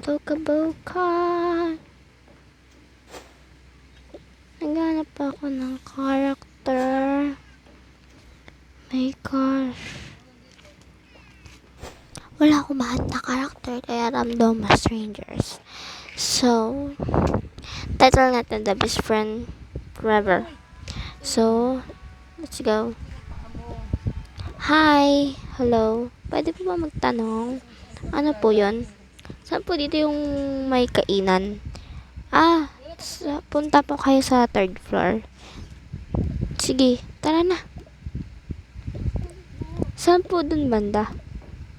Tokabokan. Naghanap ako ng character. My gosh. Wala akong mahanap na character kaya random strangers. So, title natin The Best Friend Forever. So, let's go. Hi! Hello. Pwede po ba magtanong? Ano po yon? Saan po dito yung may kainan? Punta po kayo sa 3rd floor. Sige, tara na. Saan po dun banda?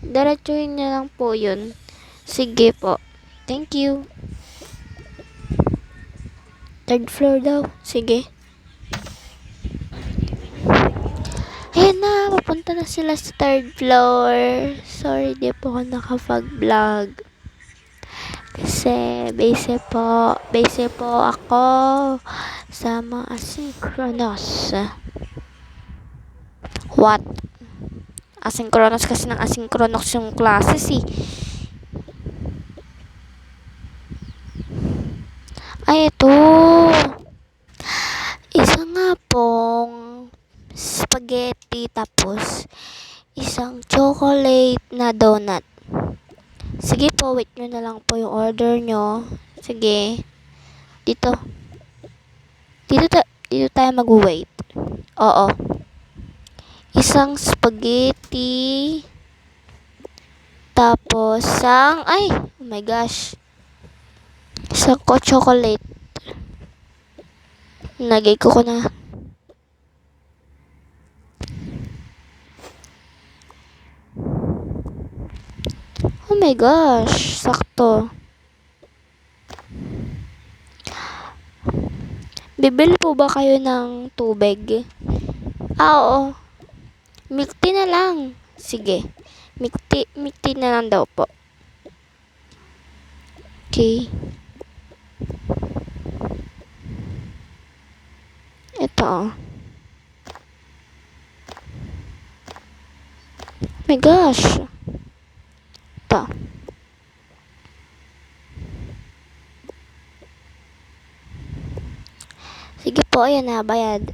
Diretsuhin niya lang po yun. Sige po. Thank you. 3rd floor daw. Sige. Ayan na, papunta na sila sa 3rd floor. Sorry, di po ako nakapag-vlog. Kasi, busy po ako sa mga asynchronous. What? Asynchronous kasi ng asynchronous yung classes eh. Ay, ito. Isa nga pong spaghetti tapos isang chocolate na donut. Sige po, wait nyo na lang po yung order nyo. Sige. Dito tayo mag-wait. Oo. Isang spaghetti. Tapos, oh my gosh. Isang chocolate. Nagay ko na. Oh my gosh. Sakto. Bibili po ba kayo ng tubig? Oo. Milk tea na lang. Sige. Milk tea na lang daw po. Okay. Ito. Oh my gosh. Ito. Sige po, ayan na, bayad.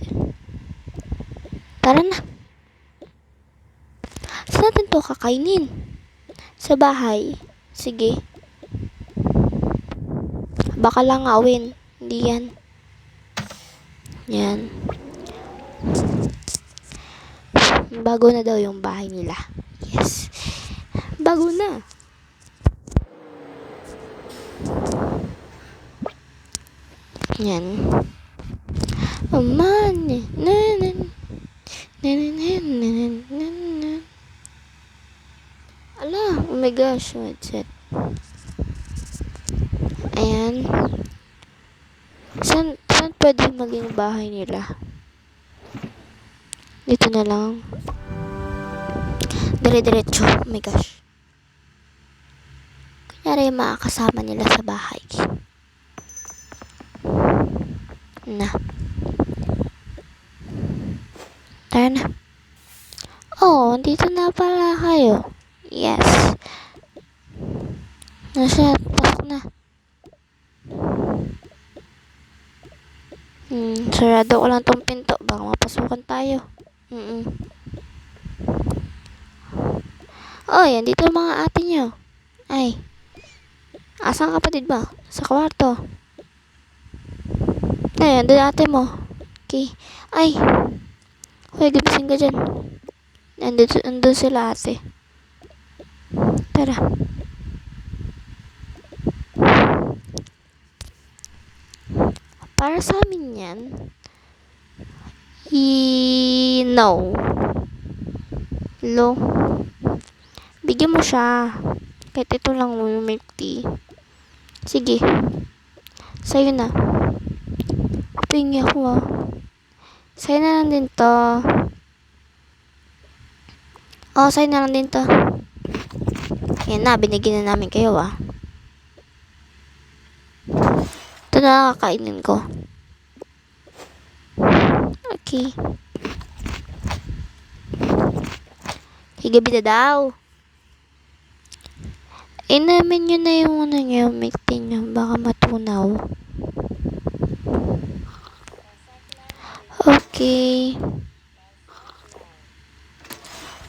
Tara na. Saan natin to kakainin? Sa bahay. Sige. Baka lang awin. Hindi yan. Yan. Bago na daw yung bahay nila. Yes. Bago na. Yan. Oh man. Ala, oh my gosh, what's it? Ayan. Saan pwede maging bahay nila? Dito na lang. Dire-diretso. Oh my gosh. Kunyari yung makakasama nila sa bahay. Na. Tara na. Oh, dito na pala kayo. Yes. Pasok na. Sarado ko lang tong pinto. Baka mapasukan tayo. Oh, yan dito mga ate nyo. Ay. Asang kapatid ba? Sa kwarto. Ay, andun ate mo. Okay. Ay. Hoy, gibising ka dyan. Andun sila ate. Tara. Para sa amin yan. No. Lo. Bigyan mo siya. Kahit ito lang yung milk tea. Sige. Sa'yo na. Pingi ako Sa'yo na lang din to. Sa'yo na lang din to. Yan na, binigyan na namin kayo Ito na kakainin ko. Okay. Higabi na daw. Inamin nyo na yung ano nyo, milk tea nyo. Baka matunaw. Okay.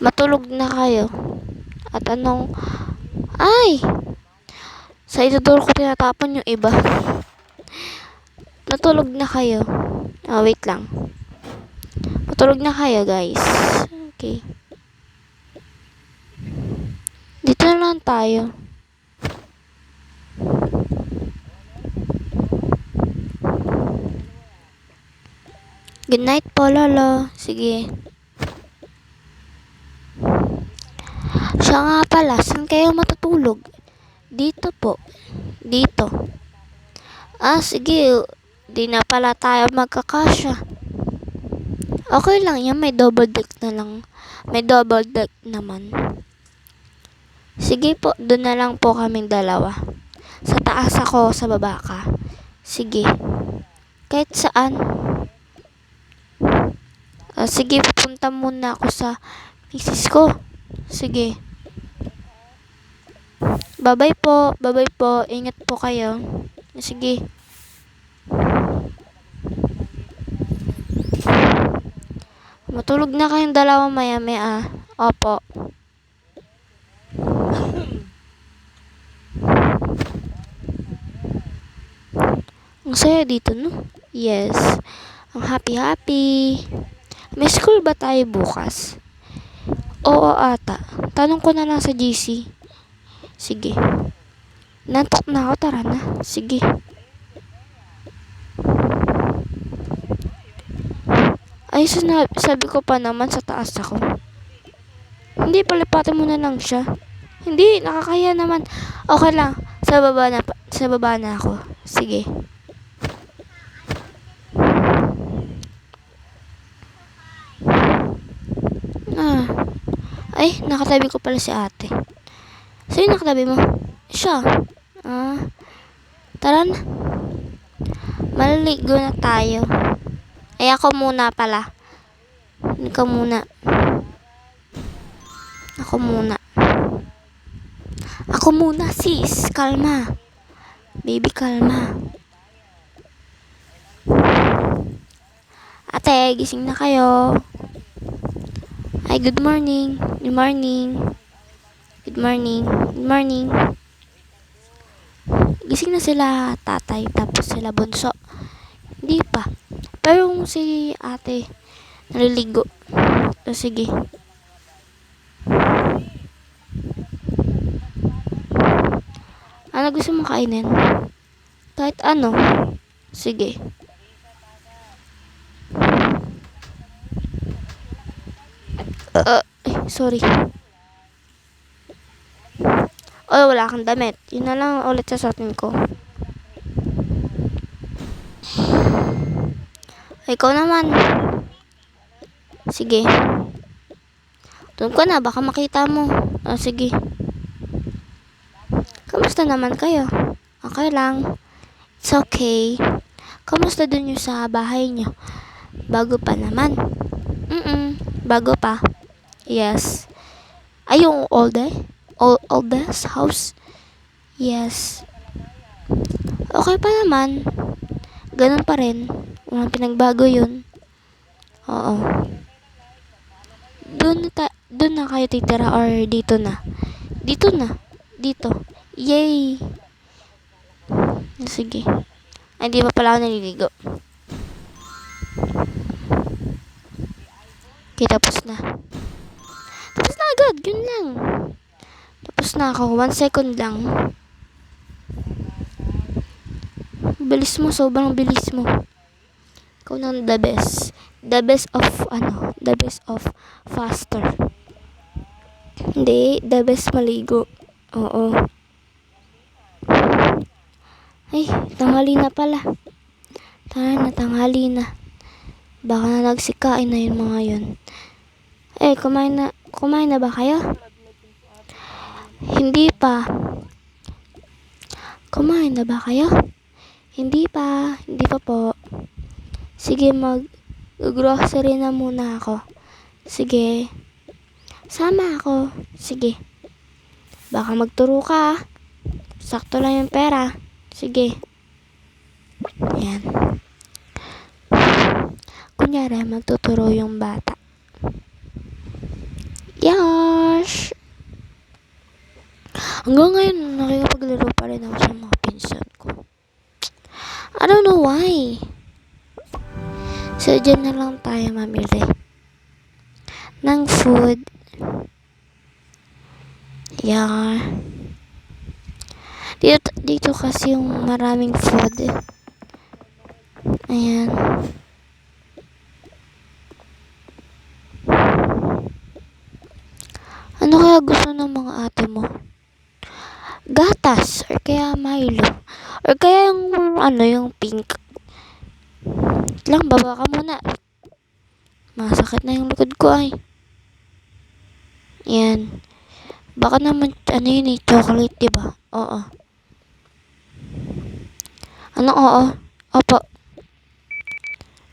Matulog na kayo. At anong... Ay! Sa ituturo ko tinatapon yung iba. Natulog na kayo. Wait lang. Matulog na kayo, guys. Okay. Dito na lang tayo. Good night po, Lolo. Sige. Siya nga pala, saan kayo matutulog? Dito po. Dito. Sige. Di na pala tayo magkakasya. Okay lang yan, may double deck na lang. May double deck naman. Sige po, doon na lang po kaming dalawa. Sa taas ako, sa baba ka. Sige. Kahit saan. Sige, pupunta muna ako sa misis ko. Sige. Bye-bye po. Bye-bye po. Ingat po kayo. Sige. Matulog na kayong dalawa maya-maya. Opo. Ang saya dito, no? Yes. Ang happy-happy. May school ba tayo bukas? Oo ata. Tanong ko na lang sa GC. Sige. Nantok na ako, tara na. Sige. Ay, sabi ko pa naman sa taas ako. Hindi, palipatin mo na lang siya. Hindi, nakakaya naman. Okay lang. Sa baba na ako. Sige. Ay, nakatabi ko pala si ate. Sino nakatabi mo? Siya. Tara na. Maliligo na tayo. Ay, ako muna pala. Ikaw muna. Ako muna. Ako muna, sis. Kalma. Baby, kalma. Ate, gising na kayo. Ay, good morning. Good morning. Good morning. Good morning. Gising na sila tatay, tapos sila bunso. Hindi pa. Pero kung si ate naliligo. Sige. Ano gusto mo kainin? Kahit ano. Sige. Sorry. Wala kang damit. Yun na lang ulit sasatin ko. Ikaw naman. Sige. Doon ko na, baka makita mo. Sige. Kamusta naman kayo? Okay lang. It's okay. Kamusta dun yung sa bahay nyo? Bago pa naman. Bago pa. Yes. Ay, yung oldest house? Yes. Okay pa naman. Ganun pa rin. Walang pinagbago yun. Oo. Doon na kayo titira or dito na? Dito na. Dito. Yay! Sige. Ay, di pa pala ako naliligo. Okay, tapos na. Tapos na agad. Yun lang. Tapos na ako. 1 second lang. Bilis mo. Sobrang bilis mo. Ikaw nang the best. The best of faster. Hindi. The best maligo. Oo. Ay, tanghali na pala. Tara na, tanghali na. Baka na nagsikain na yung mga yun. Kumain na ba kayo? Hindi pa. Kumain na ba kayo? Hindi pa po. Sige, mag-grocery na muna ako. Sige. Sama ako. Sige. Baka magturo ka. Sakto lang yung pera. Sige. Yan. Kunyari, magtuturo yung bata. Yash! Hanggang ngayon, nakikapaglaro pa rin ako sa mga pinsan ko. I don't know why. So, dyan na lang tayo mamili ng food. Yeah. Dito kasi yung maraming food. Ayan. Ano kaya gusto ng mga ate mo? Gatas or kaya Milo or kaya yung yung pink. Lang, baba ka muna. Masakit na yung likod ko ay. Yan. Baka naman yun chocolate, diba? Oo. Ano oo? Opo.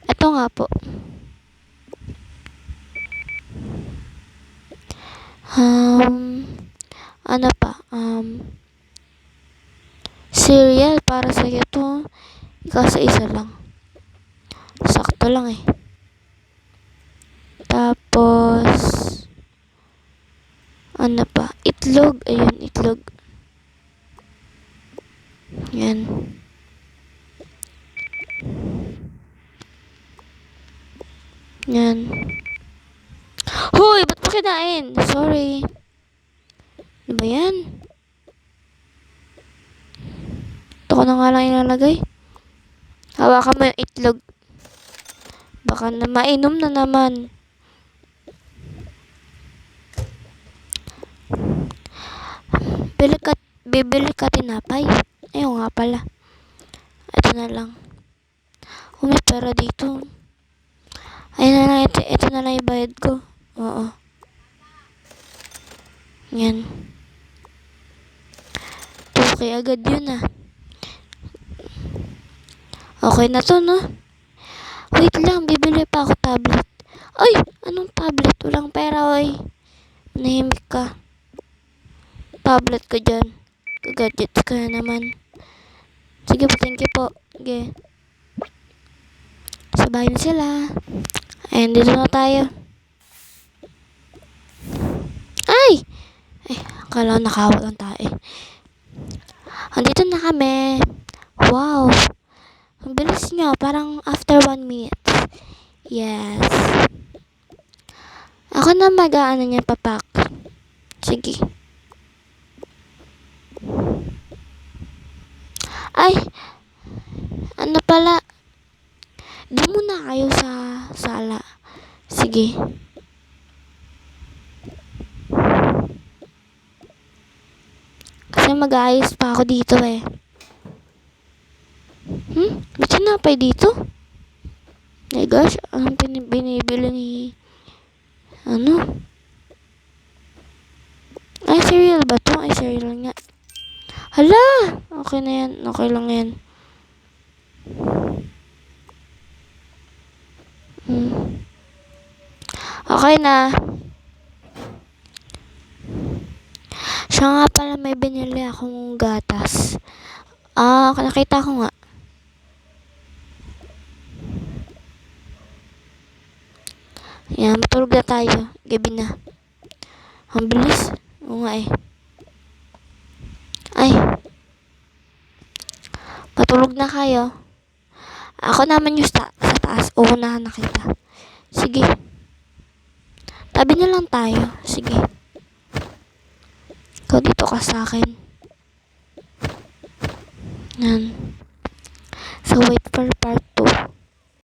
Ito nga po. Ano pa? Cereal para sa iyo to. Ikaw sa isa lang. Sakto lang eh. Tapos ano pa? Itlog. Ayun, itlog. Yan. Yan. Hoy! Ba't pa kinain? Sorry. Ano ba yan? Ito ko na nga lang ilalagay. Hawakan mo yung itlog. Baka na mainom na naman. Bibili ka tinapay. Ayun nga pala. Ito na lang. May pera dito. Ayun na lang. Ito na lang yung bayad ko. Oo. Yan. 2K agad yun ah. Okay na to, no? Wait lang, bibili pa ako tablet. Ay! Anong tablet? Walang pera, oy. Manahimik ka. Tablet ka dyan. Gadgets ka na naman. Sige po, thank you po. Sige. Sabahin sila. Ayan, dito na tayo. Ay! Akala ko nakawal ang tae. Andito na kami. Wow. Ang bilis nyo. Parang after 1 minute. Yes. Ako na mag-aano niya papak. Sige. Ay! Ano pala? Di muna kayo sa sala. Sige. Kasi mag-aayos pa ako dito eh. May tinapay dito? My gosh, anong binibili ni... Ay, cereal ba to? Ay, cereal nga. Hala! Okay na yan. Okay lang yan. Okay na. Siya nga pala may binili akong gatas. Nakita ko nga. Yan, matulog na tayo. Gabi na. Ang bilis. Oo nga eh. Ay. Matulog na kayo. Ako naman yung sa taas. Uunahan na kita. Sige. Tabi na lang tayo. Sige. Ikaw dito ka sa akin. Yan. So, wait for part